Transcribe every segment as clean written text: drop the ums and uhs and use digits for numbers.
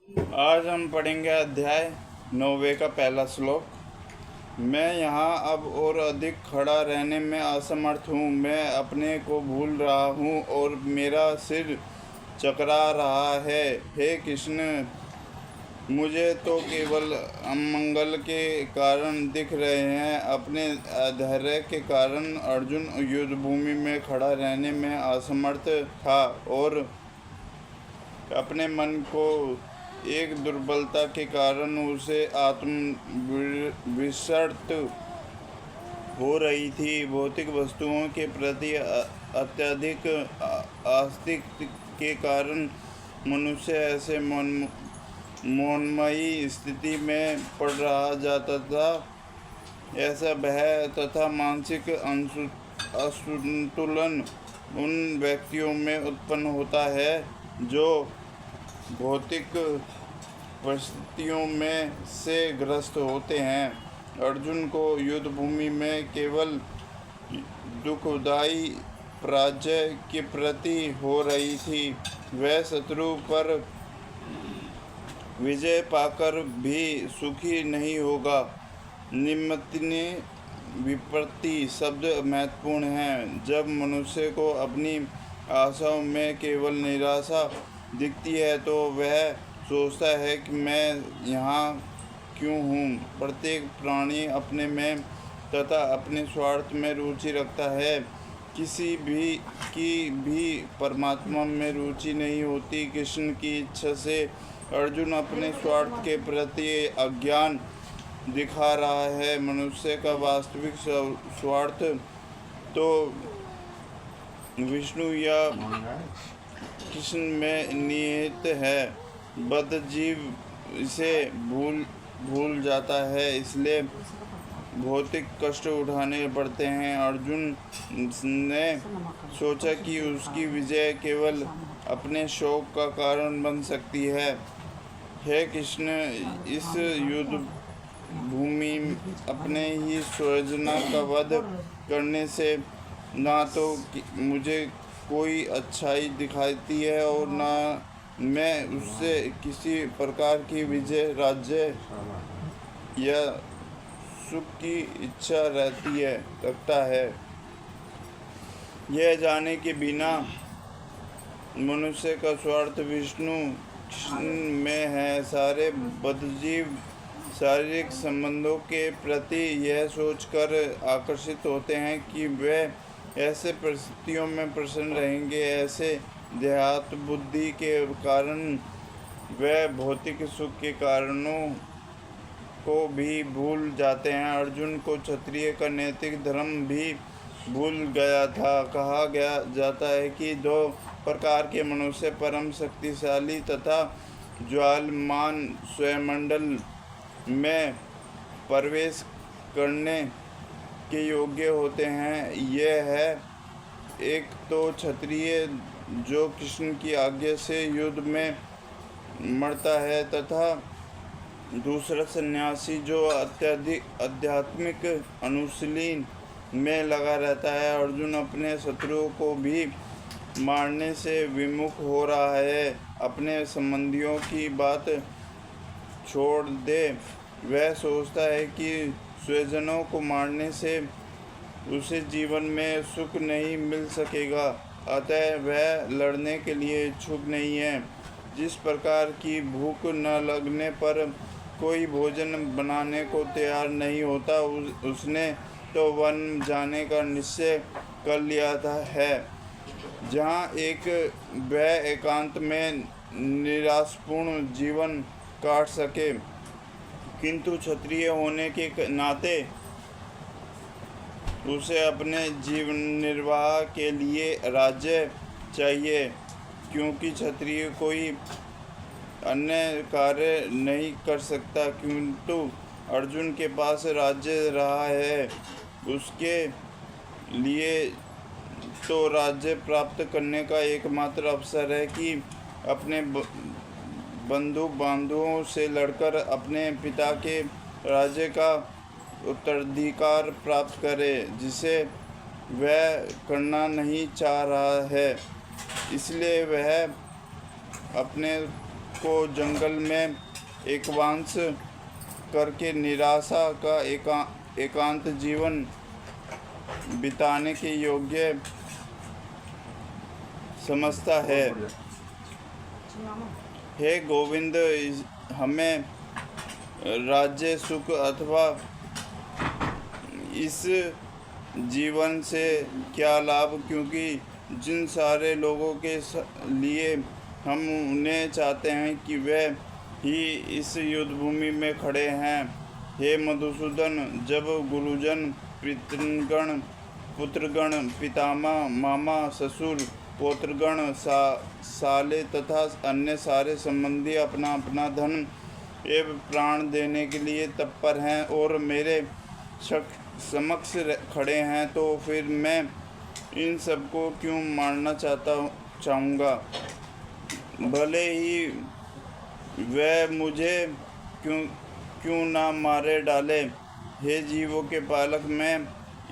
आज हम पढ़ेंगे अध्याय 9 का पहला श्लोक। मैं यहाँ अब और अधिक खड़ा रहने में असमर्थ हूँ। मैं अपने को भूल रहा हूँ और मेरा सिर चकरा रहा है। हे कृष्ण, मुझे तो केवल अमंगल के कारण दिख रहे हैं। अपने अधैर्य के कारण अर्जुन युद्ध भूमि में खड़ा रहने में असमर्थ था और अपने मन को एक दुर्बलता के कारण उसे आत्मविसर्जित हो रही थी। भौतिक वस्तुओं के प्रति अत्यधिक आस्तिक के कारण मनुष्य ऐसे मौनमयी स्थिति में पड़ रहा जाता था। ऐसा भय तथा मानसिक असंतुलन उन व्यक्तियों में उत्पन्न होता है जो भौतिक परिस्थितियों में से ग्रस्त होते हैं। अर्जुन को युद्ध भूमि में केवल दुखदायी पराजय की प्रति हो रही थी। वह शत्रु पर विजय पाकर भी सुखी नहीं होगा। निम्नलिखित विपत्ति शब्द महत्वपूर्ण हैं। जब मनुष्य को अपनी आशाओं में केवल निराशा दिखती है तो वह सोचता है कि मैं यहाँ क्यों हूँ। प्रत्येक प्राणी अपने में तथा अपने स्वार्थ में रुचि रखता है। किसी भी परमात्मा में रुचि नहीं होती। कृष्ण की इच्छा से अर्जुन अपने स्वार्थ के प्रति अज्ञान दिखा रहा है। मनुष्य का वास्तविक स्वार्थ तो विष्णु या कृष्ण में निहित है। बद्ध जीव इसे भूल जाता है, इसलिए भौतिक कष्ट उठाने पड़ते हैं। अर्जुन ने सोचा कि उसकी विजय केवल अपने शोक का कारण बन सकती है। हे कृष्ण, इस युद्ध भूमि अपने ही स्वजना का वध करने से ना तो मुझे कोई अच्छाई दिखाती है और ना मैं उससे किसी प्रकार की विजय, राज्य या सुख की इच्छा रखता है। यह जाने के बिना मनुष्य का स्वार्थ विष्णु में है। सारे बद्धजीव शारीरिक संबंधों के प्रति यह सोचकर आकर्षित होते हैं कि वे ऐसे परिस्थितियों में प्रसन्न रहेंगे। ऐसे देहात बुद्धि के कारण वे भौतिक सुख के कारणों को भी भूल जाते हैं। अर्जुन को क्षत्रिय का नैतिक धर्म भी भूल गया था। कहा जाता है कि दो प्रकार के मनुष्य परम शक्तिशाली तथा ज्वालमान स्वयंमंडल में प्रवेश करने के योग्य होते हैं। यह है, एक तो क्षत्रिय जो कृष्ण की आज्ञा से युद्ध में मरता है तथा दूसरा सन्यासी जो अत्यधिक आध्यात्मिक अनुशीलन में लगा रहता है। अर्जुन अपने शत्रुओं को भी मारने से विमुख हो रहा है। अपने संबंधियों की बात छोड़ दे। वह सोचता है कि स्वजनों को मारने से उसे जीवन में सुख नहीं मिल सकेगा, अतः वह लड़ने के लिए इच्छुक नहीं है। जिस प्रकार की भूख न लगने पर कोई भोजन बनाने को तैयार नहीं होता, उसने तो वन जाने का निश्चय कर लिया है, जहाँ वह एकांत में निराशापूर्ण जीवन काट सके। किंतु क्षत्रिय होने के नाते उसे अपने जीवन निर्वाह के लिए राज्य चाहिए, क्योंकि क्षत्रिय कोई अन्य कार्य नहीं कर सकता। किंतु अर्जुन के पास राज्य रहा है। उसके लिए तो राज्य प्राप्त करने का एकमात्र अवसर है कि अपने बंधु बांधवों से लड़कर अपने पिता के राज्य का उत्तराधिकार प्राप्त करे, जिसे वह करना नहीं चाह रहा है। इसलिए वह अपने को जंगल में एकवांश करके निराशा का एकांत जीवन बिताने के योग्य समझता है। हे गोविंद, हमें राज्य सुख अथवा इस जीवन से क्या लाभ, क्योंकि जिन सारे लोगों के लिए हम उन्हें चाहते हैं कि वे ही इस युद्ध भूमि में खड़े हैं। हे मधुसूदन, जब गुरुजन, पितृगण, पुत्रगण, पितामह, मामा, ससुर, पौत्रगण, साले तथा अन्य सारे संबंधी अपना अपना धन एवं प्राण देने के लिए तत्पर हैं और मेरे समक्ष खड़े हैं, तो फिर मैं इन सबको क्यों मारना चाहूँगा। भले ही वह मुझे क्यों ना मारे डाले। हे जीवों के पालक, मैं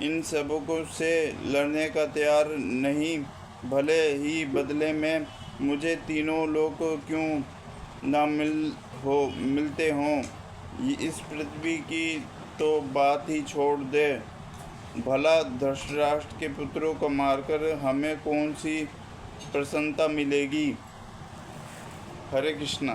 इन सबों से लड़ने का तैयार नहीं, भले ही बदले में मुझे तीनों लोग क्यों ना मिलते हों। इस पृथ्वी की तो बात ही छोड़ दे, भला धृतराष्ट्र के पुत्रों को मारकर हमें कौन सी प्रसन्नता मिलेगी। हरे कृष्णा।